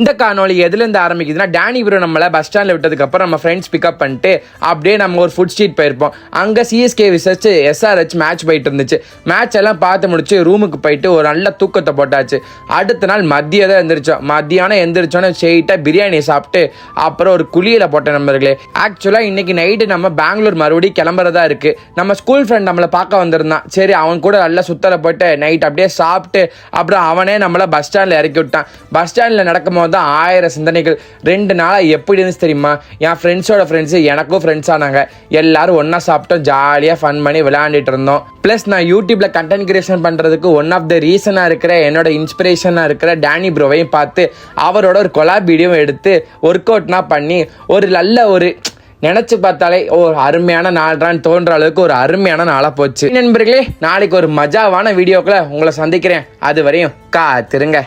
இந்த காணொலி எதுலேருந்து ஆரம்பிக்குதுன்னா, டேனி ப்ரோ நம்மளை பஸ் ஸ்டாண்டில் விட்டதுக்கப்புறம் நம்ம ஃப்ரெண்ட்ஸ் பிக்கப் பண்ணிட்டு அப்படியே நம்ம ஒரு ஃபுட் ஸ்ட்ரீட் போயிருப்போம். அங்கே சிஎஸ்கே விசஸ் எஸ்ஆர்ஹெச் மேட்ச் போயிட்டு இருந்துச்சு. மேட்ச் எல்லாம் பார்த்து முடிச்சு ரூமுக்கு போயிட்டு ஒரு நல்ல தூக்கத்தை போட்டாச்சு. அடுத்த நாள் மதியம் தான் எந்திரிச்சோம். மதியானம் எந்திரிச்சோன்னே ஸ்ட்ரெயிட்டாக பிரியாணி சாப்பிட்டு அப்புறம் ஒரு குளியலை போட்ட நண்பர்களே. ஆக்சுவலாக இன்னைக்கு நைட்டு நம்ம பெங்களூர் மறுபடியும் கிளம்புறதா இருக்குது. நம்ம ஸ்கூல் ஃப்ரெண்ட் நம்மளை பார்க்க வந்திருந்தான். சரி, அவன் கூட நல்லா சுத்தலை போட்டு நைட் அப்படியே சாப்பிட்டு அப்புறம் அவனே நம்மளை பஸ் ஸ்டாண்டில் இறக்கி விட்டான். பஸ் ஸ்டாண்டில் நடக்கும் போது தான் 1000 சிந்தனைகள். 2 நாளாக எப்படி இருந்துச்சு தெரியுமா? என் ஃப்ரெண்ட்ஸோட ஃப்ரெண்ட்ஸு எனக்கும் ஃப்ரெண்ட்ஸ் ஆனாங்க. எல்லாரும் ஒன்றா சாப்பிட்டோம், ஜாலியாக ஃபன் பண்ணி விளையாண்டுட்டு இருந்தோம். ப்ளஸ் நான் யூடியூப்பில் கண்டென்ட் கிரியேஷன் பண்ணுறதுக்கு ஒன் ஆஃப் த ரீசனாக இருக்கிற என்னோட இன்ஸ்பிரேஷனாக இருக்கிற டேனி ப்ரோவையும் பார்த்து அவரோட ஒரு கொலாப் வீடியோவும் எடுத்து ஒர்க் அவுட்னா பண்ணி ஒரு நல்ல ஒரு நினச்சி பார்த்தாலே ஒரு அருமையான நாள்றான்னு தோன்ற அளவுக்கு ஒரு அருமையான நாளாக போச்சு. நண்பர்களே, நாளைக்கு ஒரு மஜாவான வீடியோக்களை உங்களை சந்திக்கிறேன். அது வரையும் காத்திருங்க.